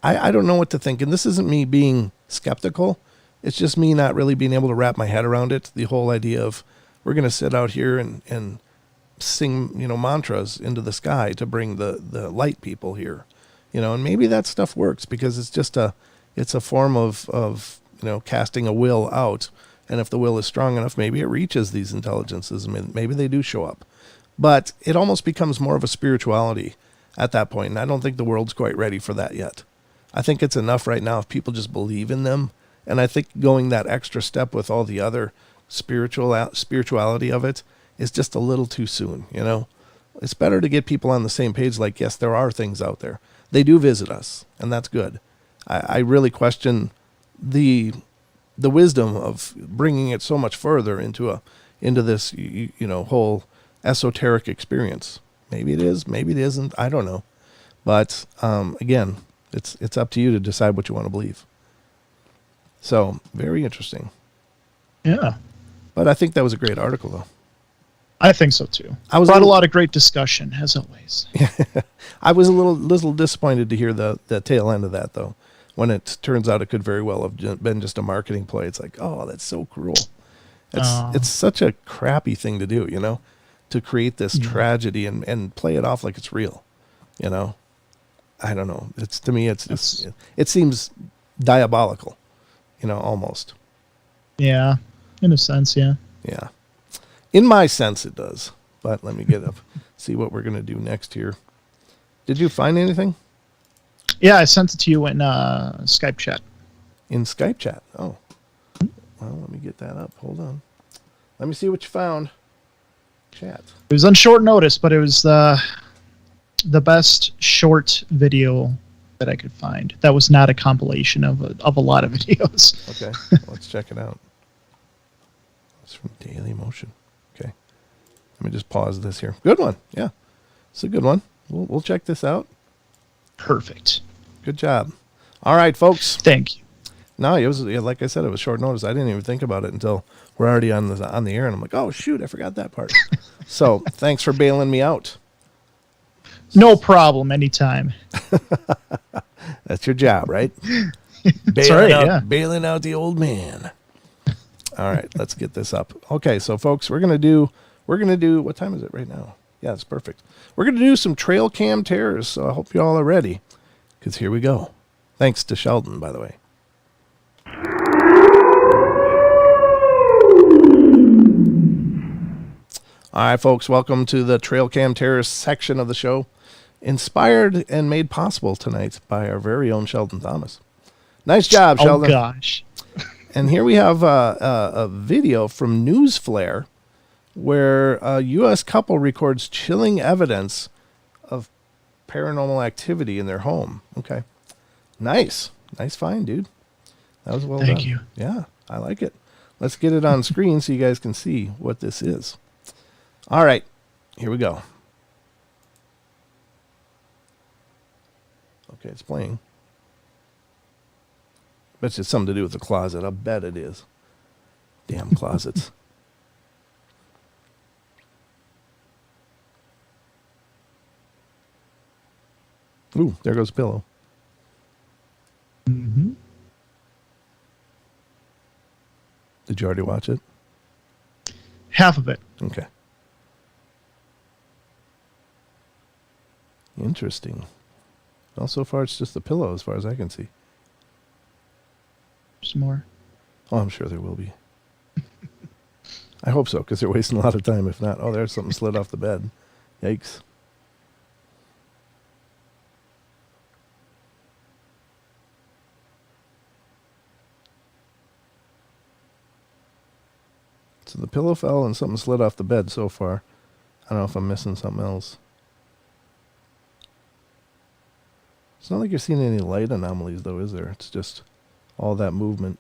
I don't know what to think. And this isn't me being skeptical. It's just me not really being able to wrap my head around it. The whole idea of we're going to sit out here and sing, mantras into the sky to bring the light people here, and maybe that stuff works because it's a form of casting a will out. And if the will is strong enough, maybe it reaches these intelligences and maybe they do show up. But it almost becomes more of a spirituality at that point. And I don't think the world's quite ready for that yet. I think it's enough right now if people just believe in them. And I think going that extra step with all the other spirituality of it is just a little too soon, you know? It's better to get people on the same page. Like, yes, there are things out there. They do visit us, and that's good. I really question the wisdom of bringing it so much further into this, whole esoteric experience. Maybe it is, maybe it isn't. I don't know. But again, it's up to you to decide what you want to believe. So, very interesting. Yeah. But I think that was a great article, though. I think so, too. A lot of great discussion, as always. I was a little disappointed to hear the tail end of that, though, when it turns out it could very well have been just a marketing play. It's like, oh, that's so cruel. It's such a crappy thing to do, you know, to create this tragedy and play it off like it's real, you know. I don't know. To me, it seems diabolical, you know, almost. Yeah, in a sense, yeah. Yeah. In my sense, it does. But let me get up, see what we're going to do next here. Did you find anything? Yeah, I sent it to you in Skype chat. In Skype chat? Oh. Well, let me get that up. Hold on. Let me see what you found. Chat. It was on short notice, but it was the best short video that I could find. That was not a compilation of a lot of videos. Okay, let's check it out. It's from Daily Motion. Okay, let me just pause this here. Good one. Yeah, it's a good one. We'll check this out. Perfect. Good job. All right, folks. Thank you. No, it was, like I said, it was short notice. I didn't even think about it until we're already on the air, and I'm like, oh shoot, I forgot that part. So thanks for bailing me out. No problem. Anytime. That's your job, right? Bailing out the old man. All right, let's get this up. Okay, so folks, we're gonna do. What time is it right now? Yeah, it's perfect. We're gonna do some trail cam terrors. So I hope you all are ready, because here we go. Thanks to Sheldon, by the way. All right, folks, welcome to the Trail Cam Terrorist section of the show, inspired and made possible tonight by our very own Sheldon Thomas. Nice job, Sheldon. Oh, gosh. And here we have a video from News Flare where a U.S. couple records chilling evidence of paranormal activity in their home. Okay. Nice. Nice find, dude. That was well done. Thank you. Yeah, I like it. Let's get it on screen so you guys can see what this is. All right, here we go. Okay, it's playing. Bet it's something to do with the closet. I bet it is. Damn closets. Ooh, there goes the pillow. Mm-hmm. Did you already watch it? Half of it. Okay. Interesting. Well, so far it's just the pillow as far as I can see. Some more. Oh, I'm sure there will be. I hope so, because they're wasting a lot of time. If not, oh, there's something slid off the bed. Yikes. So the pillow fell and something slid off the bed so far. I don't know if I'm missing something else. It's not like you're seeing any light anomalies, though, is there? It's just all that movement.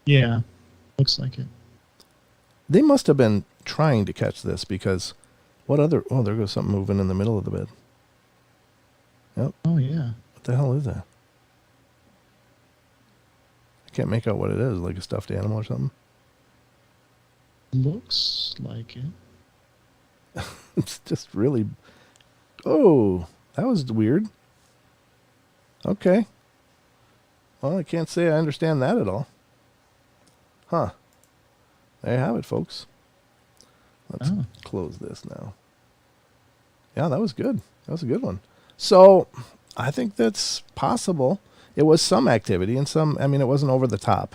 Yeah, looks like it. They must have been trying to catch this, because what other... Oh, there goes something moving in the middle of the bed. Yep. Oh, yeah. What the hell is that? I can't make out what it is, like a stuffed animal or something. Looks like it. It's just really... Oh, that was weird. Okay. Well, I can't say I understand that at all. Huh. There you have it, folks. Let's close this now. Yeah, that was good. That was a good one. So, I think that's possible. It was some activity and some... I mean, it wasn't over the top.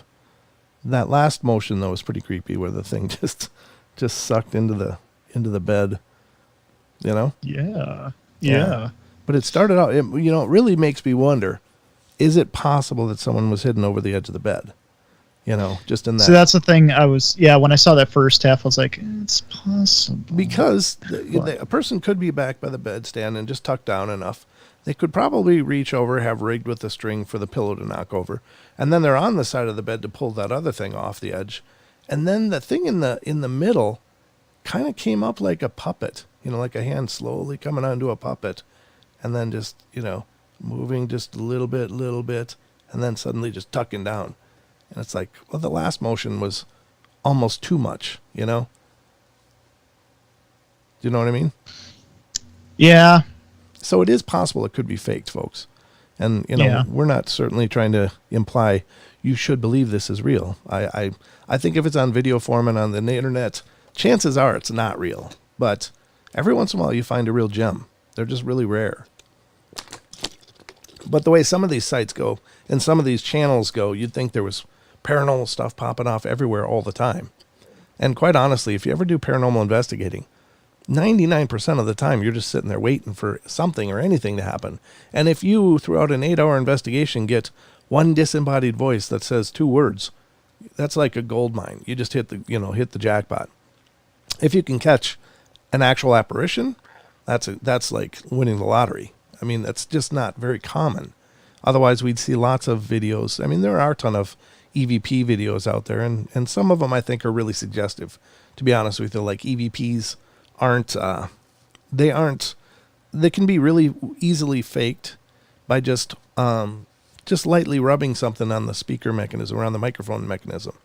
That last motion, though, was pretty creepy, where the thing just sucked into the bed. You know? Yeah. Yeah. But it started out, it really makes me wonder, is it possible that someone was hidden over the edge of the bed? You know, just in that. So that's the thing when I saw that first half, I was like, it's possible. Because a person could be back by the bedstand and just tucked down enough. They could probably reach over, have rigged with a string for the pillow to knock over. And then they're on the side of the bed to pull that other thing off the edge. And then the thing in the middle kind of came up like a puppet, you know, like a hand slowly coming onto a puppet. And then just, you know, moving just a little bit, and then suddenly just tucking down. And it's like, well, the last motion was almost too much, you know? Do you know what I mean? Yeah. So it is possible it could be faked, folks. And, you know, we're not certainly trying to imply you should believe this is real. I think if it's on video form and on the internet, chances are it's not real. But every once in a while you find a real gem. They're just really rare. But the way some of these sites go and some of these channels go, you'd think there was paranormal stuff popping off everywhere all the time. And quite honestly, if you ever do paranormal investigating, 99% of the time you're just sitting there waiting for something or anything to happen. And if you, throughout an 8-hour investigation, get one disembodied voice that says 2 words, that's like a gold mine. You just hit the jackpot. If you can catch an actual apparition, that's like winning the lottery. I mean, that's just not very common. Otherwise, we'd see lots of videos. I mean, there are a ton of EVP videos out there, and some of them I think are really suggestive. To be honest with you, like EVPs they can be really easily faked by just lightly rubbing something on the speaker mechanism or on the microphone mechanism.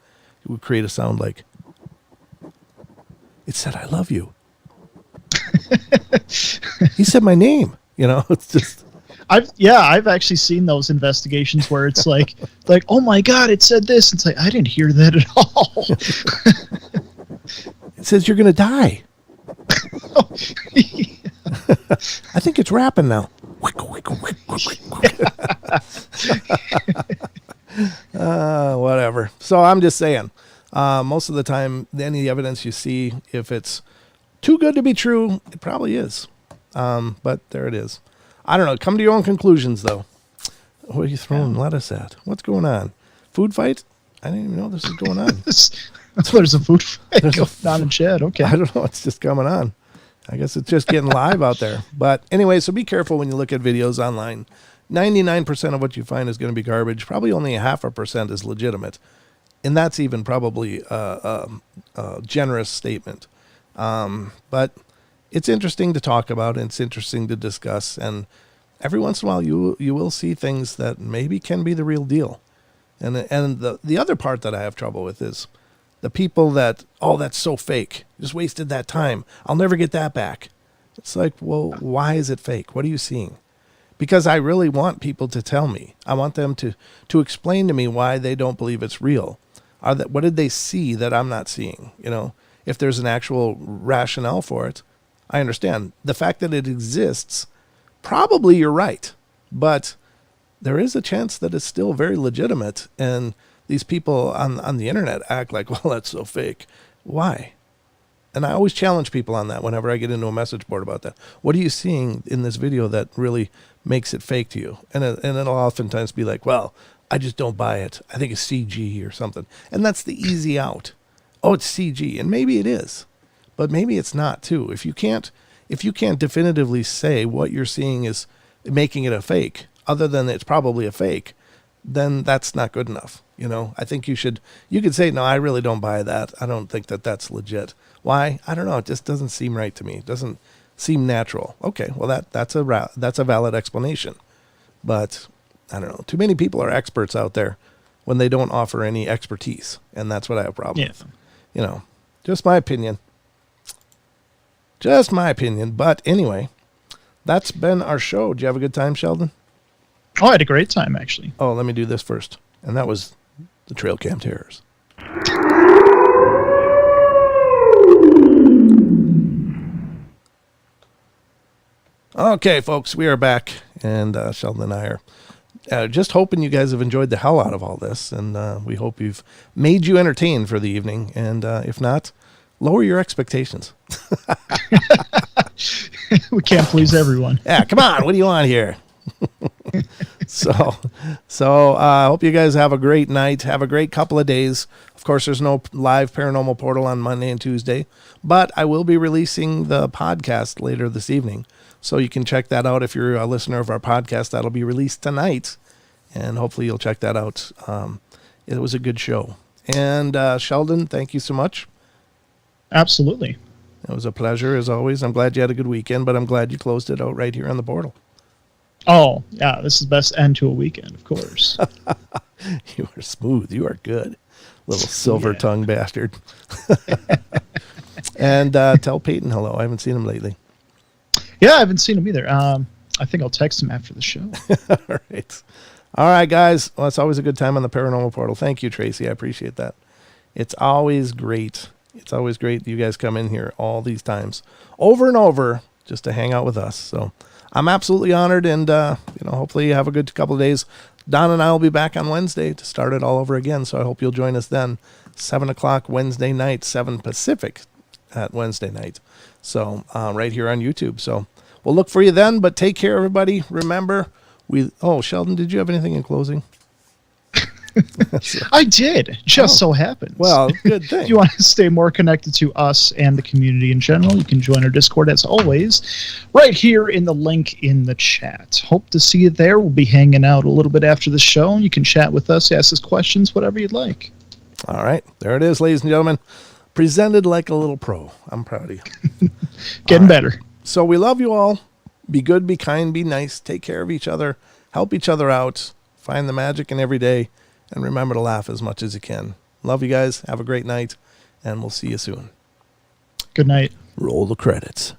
It would create a sound like, it said, I love you. He said my name. You know, it's just. I've actually seen those investigations where it's like, oh my God, it said this. It's like, I didn't hear that at all. It says you're going to die. I think it's rapping now. Whatever. So I'm just saying, most of the time, any evidence you see, if it's too good to be true, it probably is. But there it is. I don't know. Come to your own conclusions, though. What are you throwing lettuce at? What's going on? Food fight? I didn't even know this was going on. There's a food fight going on in chat. Okay. I don't know. It's just coming on. I guess it's just getting live out there. But anyway, so be careful when you look at videos online. 99% of what you find is going to be garbage. Probably only 0.5% is legitimate. And that's even probably a generous statement. But it's interesting to talk about, and it's interesting to discuss, and every once in a while you will see things that maybe can be the real deal. And the other part that I have trouble with is the people that, oh, that's so fake. Just wasted that time. I'll never get that back. It's like, well, why is it fake? What are you seeing? Because I really want people to tell me. I want them to explain to me why they don't believe it's real. What did they see that I'm not seeing? You know, if there's an actual rationale for it, I understand. The fact that it exists, probably you're right. But there is a chance that it's still very legitimate. And these people on the internet act like, well, that's so fake. Why? And I always challenge people on that whenever I get into a message board about that. What are you seeing in this video that really makes it fake to you? And it'll oftentimes be like, well, I just don't buy it. I think it's CG or something. And that's the easy out. Oh, it's CG. And maybe it is. But maybe it's not too. If you can't definitively say what you're seeing is making it a fake, other than it's probably a fake, then that's not good enough. You know, I think you could say, no, I really don't buy that. I don't think that that's legit. Why? I don't know. It just doesn't seem right to me. It doesn't seem natural. Okay, well that's a valid explanation. But I don't know. Too many people are experts out there when they don't offer any expertise, and that's what I have a problem with. You know, just my opinion. Just my opinion. But anyway, that's been our show. Did you have a good time, Sheldon? Oh, I had a great time, actually. Oh, let me do this first. And that was the Trail Cam Terrors. Okay, folks, we are back. And Sheldon and I are just hoping you guys have enjoyed the hell out of all this. And we hope we've made you entertained for the evening. And if not, lower your expectations. We can't please everyone. Yeah, come on. What do you want here? So I hope you guys have a great night. Have a great couple of days. Of course, there's no live Paranormal Portal on Monday and Tuesday, but I will be releasing the podcast later this evening. So you can check that out if you're a listener of our podcast. That'll be released tonight, and hopefully you'll check that out. It was a good show. And Sheldon, thank you so much. Absolutely. It was a pleasure, as always. I'm glad you had a good weekend, but I'm glad you closed it out right here on the portal. Oh, yeah, this is the best end to a weekend, of course. You are smooth. You are good. Little silver-tongued bastard. And tell Peyton hello. I haven't seen him lately. Yeah, I haven't seen him either. I think I'll text him after the show. All right, guys. Well, it's always a good time on the Paranormal Portal. Thank you, Tracy. I appreciate that. It's always great. It's always great you guys come in here all these times, over and over, just to hang out with us. So I'm absolutely honored, and hopefully you have a good couple of days. Don and I will be back on Wednesday to start it all over again, so I hope you'll join us then. 7 o'clock Wednesday night, 7 Pacific at Wednesday night. So right here on YouTube. So we'll look for you then, but take care, everybody. Remember, Sheldon, did you have anything in closing? I did. So happens. Well, good thing. If you want to stay more connected to us and the community in general, you can join our Discord as always, right here in the link in the chat. Hope to see you there. We'll be hanging out a little bit after the show. You can chat with us, ask us questions, whatever you'd like. All right. There it is, ladies and gentlemen. Presented like a little pro. I'm proud of you. Getting better. So we love you all. Be good, be kind, be nice. Take care of each other. Help each other out. Find the magic in every day. And remember to laugh as much as you can. Love you guys. Have a great night. And we'll see you soon. Good night. Roll the credits.